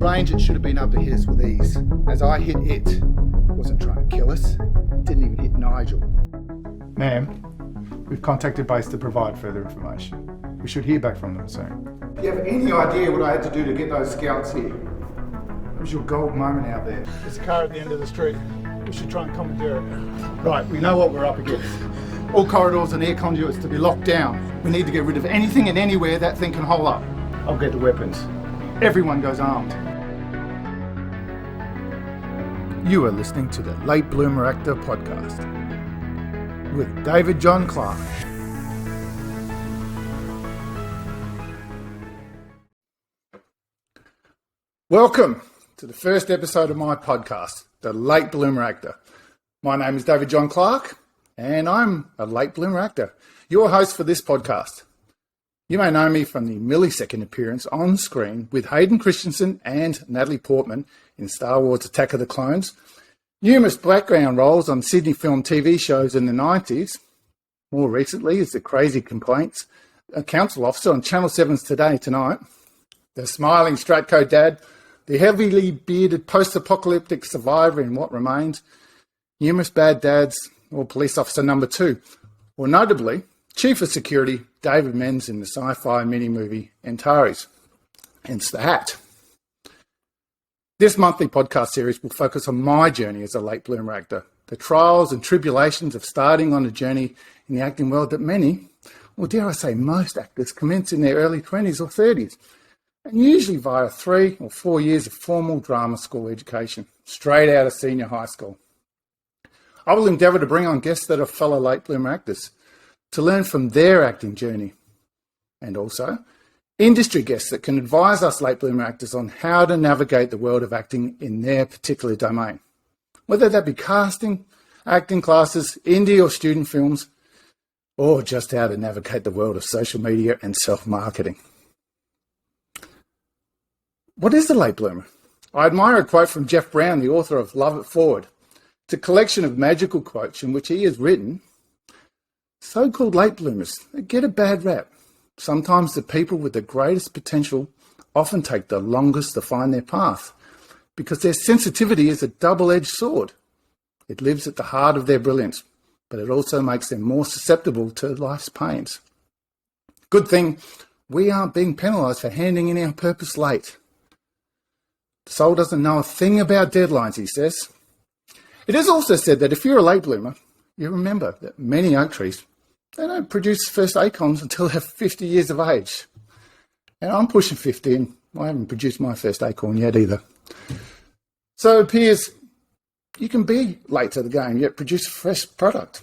Range, it should have been able to hit us with ease. As I hit it wasn't trying to kill us. It didn't even hit Nigel. Ma'am, we've contacted base to provide further information. We should hear back from them soon. Do you have any idea what I had to do to get those scouts here? It was your gold moment out there. There's a car at the end of the street. We should try and commandeer it. Right, we know what we're up against. All corridors and air conduits to be locked down. We need to get rid of anything and anywhere that thing can hole up. I'll get the weapons. Everyone goes armed. You are listening to the Late Bloomer Actor podcast with David John Clark. Welcome to the first episode of my podcast, The Late Bloomer Actor. My name is David John Clark, and I'm a late bloomer actor, your host for this podcast. You may know me from the millisecond appearance on screen with Hayden Christensen and Natalie Portman in Star Wars Attack of the Clones, numerous background roles on Sydney film TV shows in the 90s, more recently as the Crazy Complaints, a council officer on Channel 7's Today Tonight, the smiling Stratco dad, the heavily bearded post-apocalyptic survivor in What Remains, numerous bad dads, or police officer number 2, or notably, Chief of Security David Menz in the sci-fi mini-movie Antares, hence the hat. This monthly podcast series will focus on my journey as a late bloomer actor, the trials and tribulations of starting on a journey in the acting world that many, or dare I say most actors, commence in their early 20s or 30s, and usually via 3 or 4 years of formal drama school education, straight out of senior high school. I will endeavour to bring on guests that are fellow late bloomer actors to learn from their acting journey, and also industry guests that can advise us late bloomer actors on how to navigate the world of acting in their particular domain, whether that be casting, acting classes, indie or student films, or just how to navigate the world of social media and self-marketing. What is a late bloomer? I admire a quote from Jeff Brown, the author of Love It Forward. It's a collection of magical quotes in which he has written, so-called late bloomers, they get a bad rap. Sometimes the people with the greatest potential often take the longest to find their path because their sensitivity is a double-edged sword. It lives at the heart of their brilliance, but it also makes them more susceptible to life's pains. Good thing we aren't being penalised for handing in our purpose late. The soul doesn't know a thing about deadlines, he says. It is also said that if you're a late bloomer, you remember that many oak trees, they don't produce first acorns until they're 50 years of age. And I'm pushing 50 and I haven't produced my first acorn yet either. So it appears you can be late to the game, yet produce a fresh product.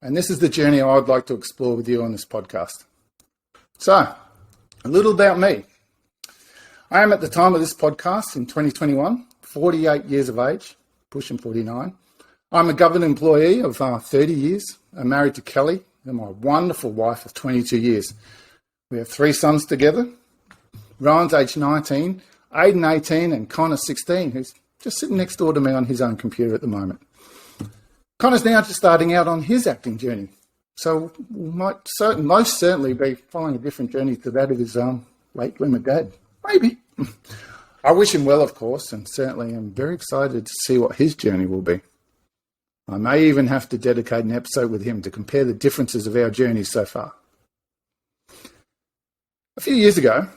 And this is the journey I would like to explore with you on this podcast. So, a little about me. I am at the time of this podcast in 2021, 48 years of age, pushing 49. I'm a government employee of 30 years. I'm married to Kelly and my wonderful wife of 22 years. We have 3 sons together. Ryan's age 19, Aiden 18 and Connor 16, who's just sitting next door to me on his own computer at the moment. Connor's now just starting out on his acting journey. So we might most certainly be following a different journey to that of his late bloomer dad. Maybe. I wish him well, of course, and certainly am very excited to see what his journey will be. I may even have to dedicate an episode with him to compare the differences of our journeys so far. A few years ago,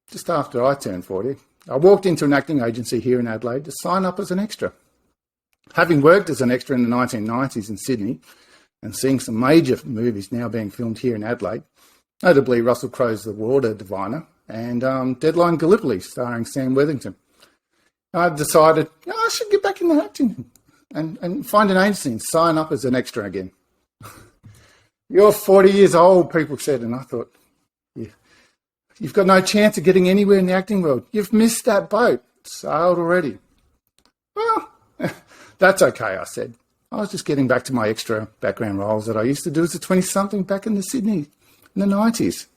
just after I turned 40, I walked into an acting agency here in Adelaide to sign up as an extra. Having worked as an extra in the 1990s in Sydney and seeing some major movies now being filmed here in Adelaide, notably Russell Crowe's The Water Diviner and Deadline Gallipoli starring Sam Worthington, I decided I should get back into acting and find an agency and sign up as an extra again. You're 40 years old, people said, and I thought, yeah, you've got no chance of getting anywhere in the acting world. You've missed that boat. It's sailed already. Well, that's okay, I said. I was just getting back to my extra background roles that I used to do as a 20-something back in the Sydney in the 90s.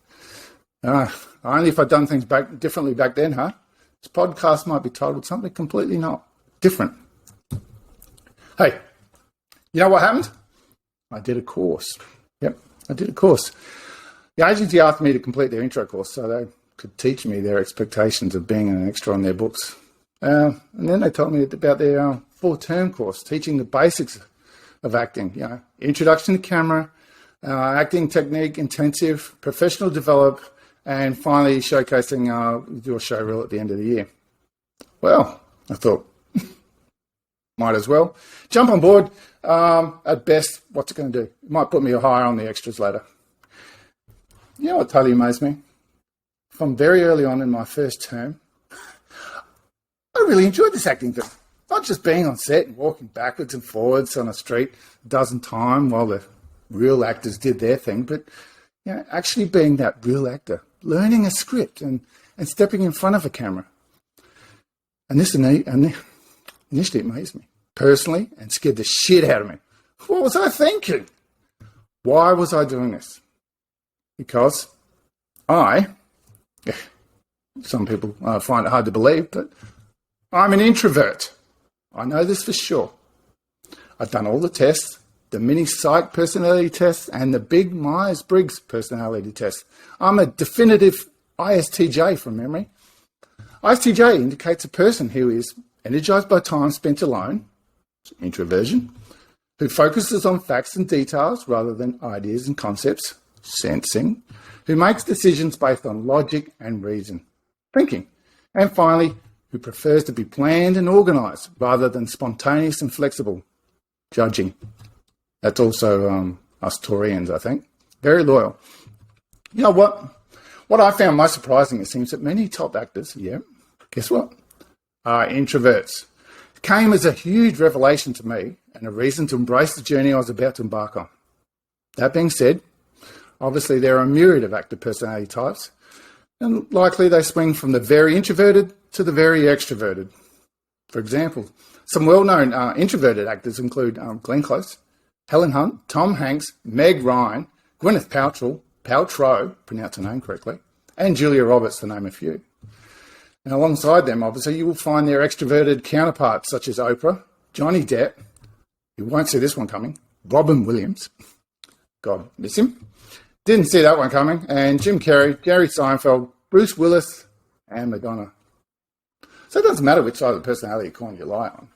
Only if I'd done things differently back then, huh? This podcast might be titled something completely not different. Hey, you know what happened? I did a course. Yep, I did a course. The agency asked me to complete their intro course so they could teach me their expectations of being an extra on their books. And then they told me about their 4-term course, teaching the basics of acting, introduction to camera, acting technique intensive, professional develop, and finally showcasing your show reel at the end of the year. Well, I thought, might as well jump on board. At best, what's it going to do? It might put me higher on the extras later. You know what totally amazed me? From very early on in my first term, I really enjoyed this acting thing. Not just being on set and walking backwards and forwards on a street a dozen times while the real actors did their thing, but actually being that real actor, learning a script and stepping in front of a camera. And this initially amazed me personally and scared the shit out of me. What was I thinking? Why was I doing this? Because some people find it hard to believe, but I'm an introvert. I know this for sure. I've done all the tests, the mini psych personality test and the big Myers-Briggs personality test. I'm a definitive ISTJ from memory. ISTJ indicates a person who is energized by time spent alone, introversion, who focuses on facts and details rather than ideas and concepts, sensing, who makes decisions based on logic and reason, thinking, and finally, who prefers to be planned and organised rather than spontaneous and flexible, judging. That's also us Taurians, I think. Very loyal. You know what? What I found most surprising, it seems that many top actors, guess what, are introverts. It came as a huge revelation to me and a reason to embrace the journey I was about to embark on. That being said, obviously there are a myriad of actor personality types, and likely they swing from the very introverted to the very extroverted. For example, some well-known introverted actors include Glenn Close, Helen Hunt, Tom Hanks, Meg Ryan, Gwyneth Paltrow, pronounce her name correctly, and Julia Roberts, to name a few. And alongside them, obviously, you will find their extroverted counterparts such as Oprah, Johnny Depp, you won't see this one coming, Robin Williams, God miss him, didn't see that one coming, and Jim Carrey, Jerry Seinfeld, Bruce Willis, and Madonna. So it doesn't matter which side of the personality coin you lie on.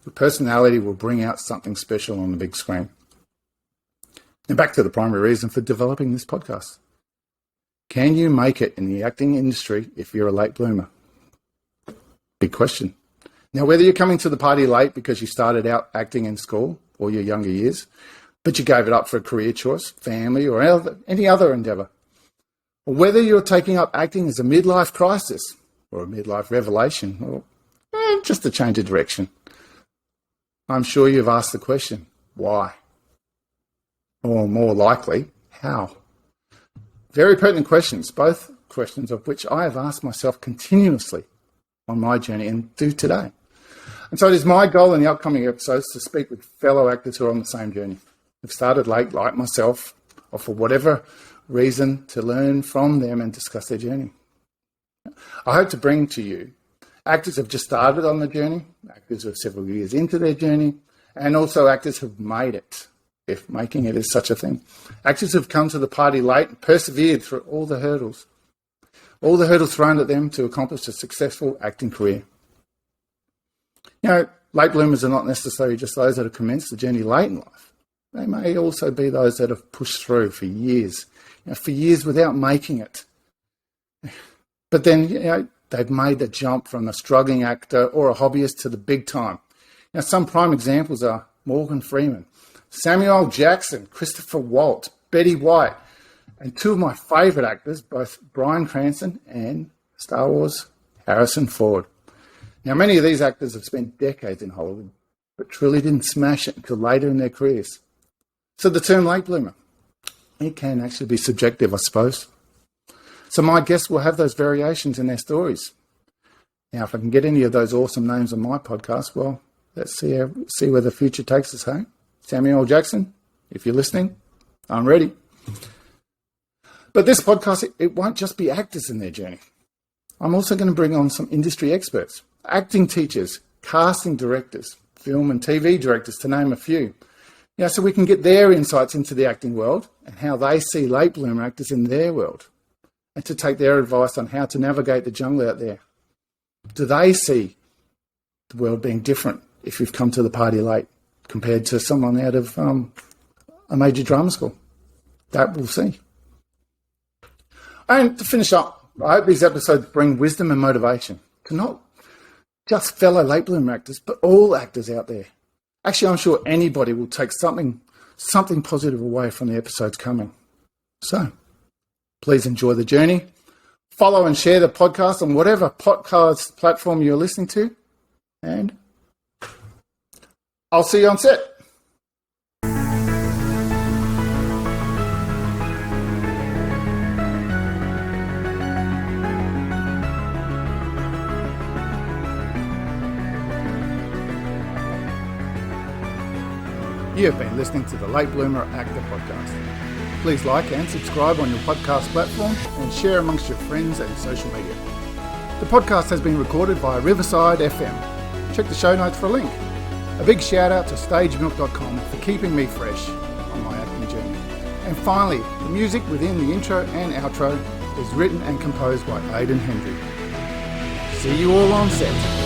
Your personality will bring out something special on the big screen. And back to the primary reason for developing this podcast. Can you make it in the acting industry if you're a late bloomer? Big question. Now, whether you're coming to the party late because you started out acting in school or your younger years, but you gave it up for a career choice, family, or any other endeavour, or whether you're taking up acting as a midlife crisis or a midlife revelation, or just a change of direction, I'm sure you've asked the question, why? Or more likely, how? Very pertinent questions, both questions of which I have asked myself continuously on my journey and do today. And so it is my goal in the upcoming episodes to speak with fellow actors who are on the same journey, who've started late like myself, or for whatever reason, to learn from them and discuss their journey. I hope to bring to you actors who have just started on the journey, actors who are several years into their journey, and also actors who have made it, if making it is such a thing. Actors who have come to the party late and persevered through all the hurdles thrown at them to accomplish a successful acting career. Late bloomers are not necessarily just those that have commenced the journey late in life. They may also be those that have pushed through for years without making it. But then, they've made the jump from a struggling actor or a hobbyist to the big time. Some prime examples are Morgan Freeman, Samuel L. Jackson, Christopher Waltz, Betty White, and two of my favourite actors, both Bryan Cranston and Star Wars, Harrison Ford. Now, many of these actors have spent decades in Hollywood, but truly didn't smash it until later in their careers. So the term late bloomer, it can actually be subjective, I suppose. So my guests will have those variations in their stories. Now, if I can get any of those awesome names on my podcast, well, let's see where the future takes us, hey? Samuel L. Jackson, if you're listening, I'm ready. But this podcast, it won't just be actors in their journey. I'm also going to bring on some industry experts, acting teachers, casting directors, film and TV directors, to name a few. So we can get their insights into the acting world and how they see late bloomer actors in their world, and to take their advice on how to navigate the jungle out there. Do they see the world being different if you've come to the party late compared to someone out of a major drama school. That we'll see. And to finish up, I hope these episodes bring wisdom and motivation to not just fellow late bloomer actors, but all actors out there. Actually, I'm sure anybody will take something positive away from the episodes coming. So, please enjoy the journey. Follow and share the podcast on whatever podcast platform you're listening to. And I'll see you on set. You have been listening to the Late Bloomer Actor Podcast. Please like and subscribe on your podcast platform and share amongst your friends and social media. The podcast has been recorded via Riverside FM. Check the show notes for a link. A big shout out to StageMilk.com for keeping me fresh on my acting journey. And finally, the music within the intro and outro is written and composed by Aidan Hendry. See you all on set.